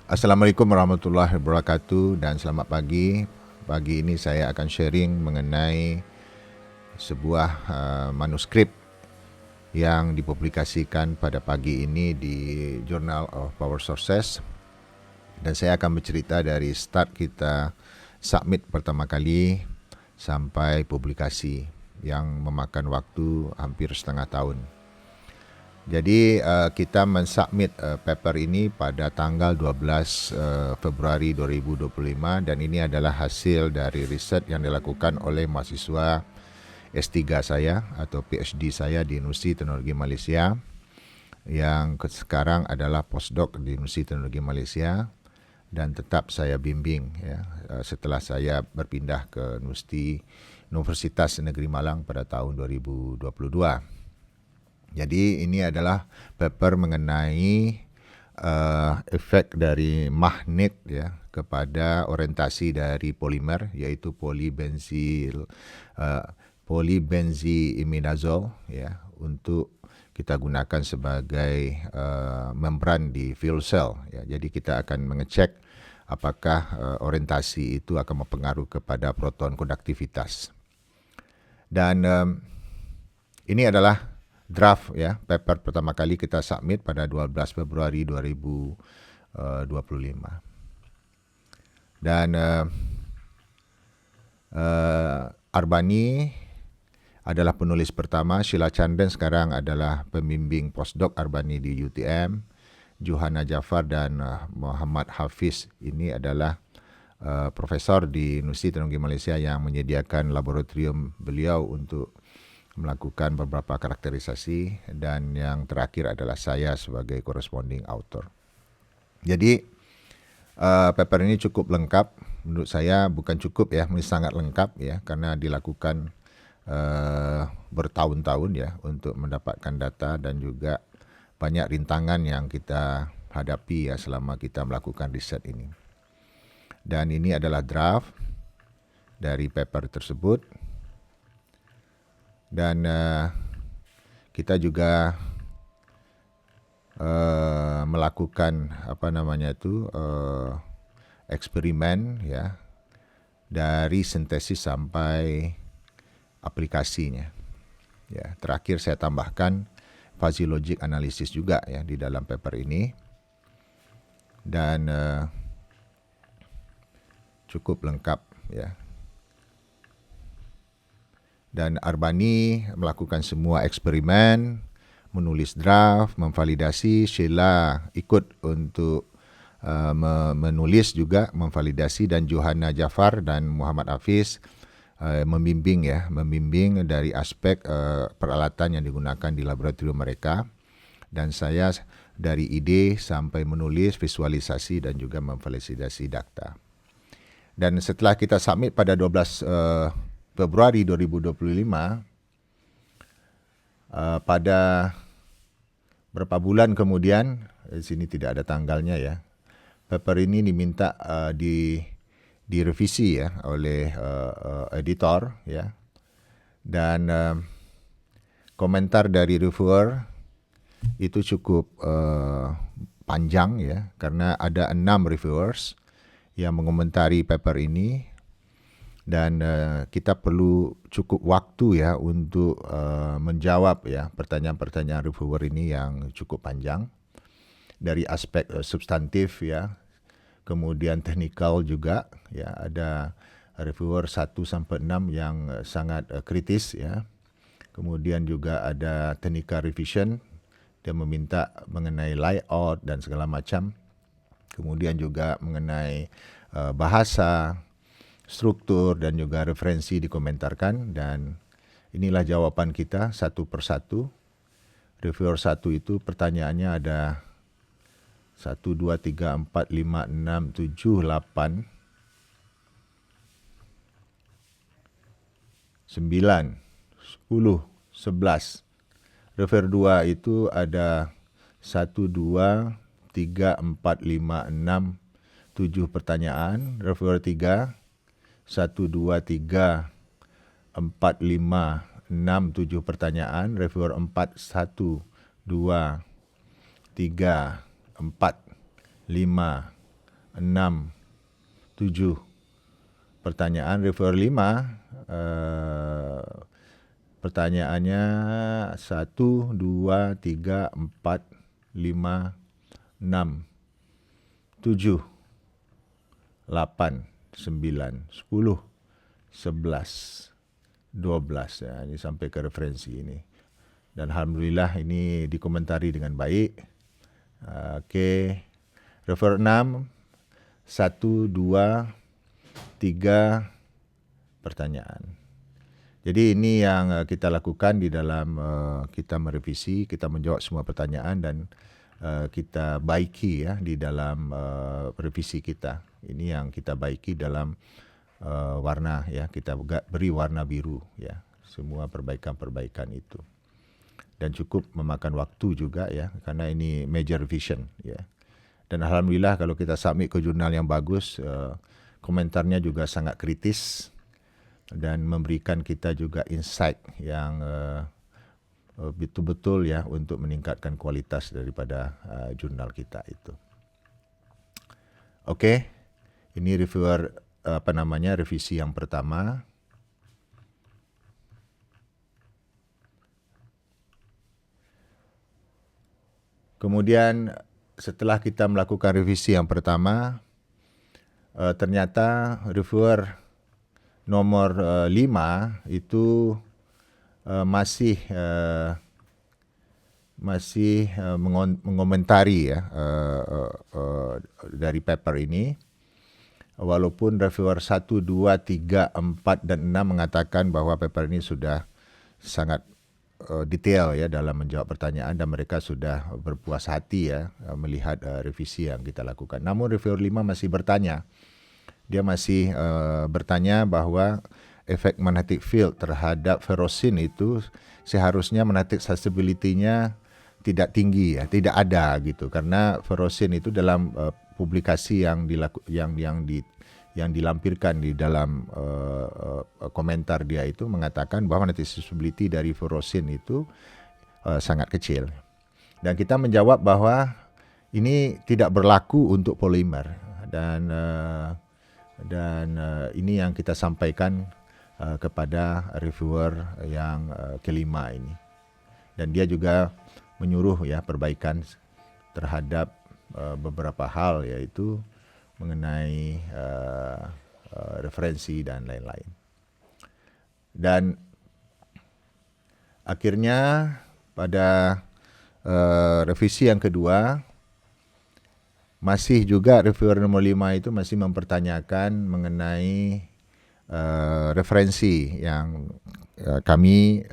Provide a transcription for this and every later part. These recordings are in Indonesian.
Assalamualaikum warahmatullahi wabarakatuh dan selamat pagi. Pagi ini saya akan sharing mengenai sebuah manuskrip yang dipublikasikan pada pagi ini di Journal of Power Sources, dan saya akan bercerita dari start kita submit pertama kali sampai publikasi yang memakan waktu hampir setengah tahun. Jadi kita mensubmit paper ini pada tanggal 12 Februari 2025, dan ini adalah hasil dari riset yang dilakukan oleh mahasiswa S3 saya atau PhD saya di Universiti Teknologi Malaysia, yang sekarang adalah postdoc di Universiti Teknologi Malaysia, dan tetap saya bimbing ya setelah saya berpindah ke Universitas Negeri Malang pada tahun 2022. Jadi ini adalah paper mengenai efek dari magnet ya kepada orientasi dari polimer, yaitu polybenzyimidazole ya, untuk kita gunakan sebagai membran di fuel cell ya. Jadi kita akan mengecek apakah orientasi itu akan mempengaruhi kepada proton konduktivitas. Dan ini adalah draft ya, paper pertama kali kita submit pada 12 Februari 2025. Dan Arbani adalah penulis pertama, Sheila Chandan sekarang adalah pembimbing postdoc Arbani di UTM, Johanna Jafar dan Muhammad Hafiz ini adalah profesor di Universiti Teknologi Malaysia yang menyediakan laboratorium beliau untuk melakukan beberapa karakterisasi, dan yang terakhir adalah saya sebagai corresponding author. Jadi paper ini cukup lengkap menurut saya, bukan cukup ya, ini sangat lengkap ya, karena dilakukan bertahun-tahun ya untuk mendapatkan data, dan juga banyak rintangan yang kita hadapi ya selama kita melakukan riset ini. Dan ini adalah draft dari paper tersebut. Dan kita juga melakukan eksperimen ya, dari sintesis sampai aplikasinya ya. Terakhir saya tambahkan fuzzy logic analysis juga ya di dalam paper ini, dan cukup lengkap ya. Dan Arbani melakukan semua eksperimen, menulis draft, memvalidasi. Sheila ikut untuk menulis juga, memvalidasi, dan Johanna Jafar dan Muhammad Hafiz membimbing dari aspek peralatan yang digunakan di laboratorium mereka, dan saya dari ide sampai menulis, visualisasi, dan juga memvalidasi data. Dan setelah kita submit pada 12 Februari 2025, pada berapa bulan kemudian, di sini tidak ada tanggalnya ya, paper ini diminta direvisi ya oleh editor ya, dan komentar dari reviewer itu cukup panjang ya, karena ada 6 reviewers yang mengomentari paper ini, dan kita perlu cukup waktu ya untuk menjawab ya pertanyaan-pertanyaan reviewer ini yang cukup panjang, dari aspek substantif ya, kemudian technical juga ya. Ada reviewer 1 sampai 6 yang sangat kritis ya. Kemudian juga ada technical revision, dia meminta mengenai layout dan segala macam. Kemudian juga mengenai bahasa, struktur, dan juga referensi dikomentarkan, dan inilah jawaban kita satu persatu. Reviewer 1 itu pertanyaannya ada 1, 2, 3, 4, 5, 6, 7, 8, 9, 10, 11. Reviewer 2 itu ada 1, 2, 3, 4, 5, 6, 7 pertanyaan. Reviewer 3 1, 2, 3, 4, 5, 6, 7 pertanyaan. Reviewer 4 1, 2, 3, 4, 5, 6, 7 pertanyaan. Reviewer 5, pertanyaannya 1, 2, 3, 4, 5, 6, 7, 8, 9, 10, 11, 12. Ya, ini sampai ke referensi ini. Dan alhamdulillah ini dikomentari dengan baik. Okey. Reviewer 6, 1, 2, 3 pertanyaan. Jadi ini yang kita lakukan di dalam kita merevisi, kita menjawab semua pertanyaan dan kita baiki ya di dalam revisi kita. Ini yang kita baiki dalam warna ya, kita beri warna biru ya, semua perbaikan-perbaikan itu. Dan cukup memakan waktu juga ya, karena ini major revision ya. Dan alhamdulillah kalau kita submit ke jurnal yang bagus, komentarnya juga sangat kritis dan memberikan kita juga insight yang betul-betul ya untuk meningkatkan kualitas daripada jurnal kita itu. Okey, ini reviewer revisi yang pertama. Kemudian setelah kita melakukan revisi yang pertama, ternyata reviewer nomor 5 itu masih mengomentari ya dari paper ini, walaupun reviewer 1, 2, 3, 4 dan 6 mengatakan bahwa paper ini sudah sangat detail ya dalam menjawab pertanyaan dan mereka sudah berpuas hati ya melihat revisi yang kita lakukan. Namun reviewer 5 masih bertanya. Dia masih bertanya bahwa efek magnetic field terhadap ferrosin itu seharusnya magnetic susceptibility-nya tidak tinggi ya, tidak ada gitu, karena ferrosin itu dalam publikasi yang dilampirkan di dalam komentar dia itu mengatakan bahwa magnetic susceptibility dari ferrosin itu sangat kecil. Dan kita menjawab bahwa ini tidak berlaku untuk polimer dan ini yang kita sampaikan kepada reviewer yang kelima ini. Dan dia juga menyuruh ya perbaikan terhadap beberapa hal, yaitu mengenai referensi dan lain-lain. Dan akhirnya pada revisi yang kedua, masih juga reviewer nomor 5 itu masih mempertanyakan mengenai referensi yang kami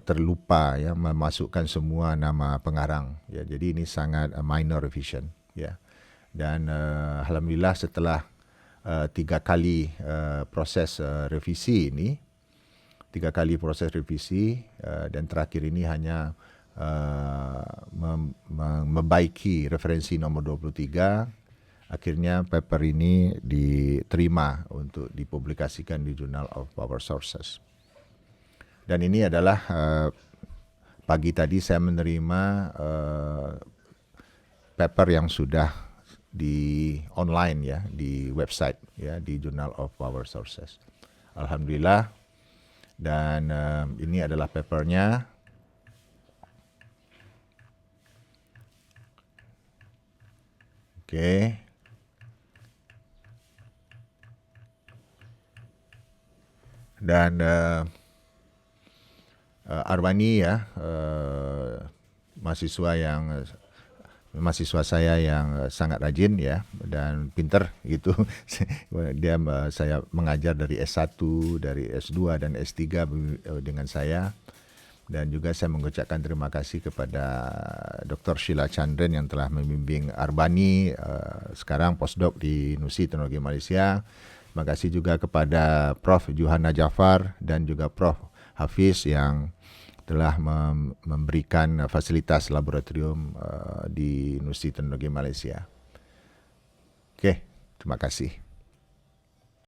terlupa ya memasukkan semua nama pengarang ya. Jadi ini sangat minor revision ya. Dan alhamdulillah setelah 3 kali proses revisi ini, 3 kali proses revisi dan terakhir ini hanya membaiki referensi nomor 23, akhirnya paper ini diterima untuk dipublikasikan di Journal of Power Sources. Dan ini adalah pagi tadi saya menerima paper yang sudah di online ya, di website ya, di Journal of Power Sources. Alhamdulillah. Dan ini adalah papernya. Okey. Dan Arwani ya, mahasiswa saya yang sangat rajin ya dan pintar gitu. Dia saya mengajar dari S1, dari S2 dan S3 dengan saya. Dan juga saya mengucapkan terima kasih kepada Dr. Sheila Chandran yang telah membimbing Arbani, sekarang postdoc di Universiti Teknologi Malaysia. Terima kasih juga kepada Prof. Juhana Jafar dan juga Prof. Hafiz yang telah memberikan fasilitas laboratorium di Universiti Teknologi Malaysia. Okey, terima kasih.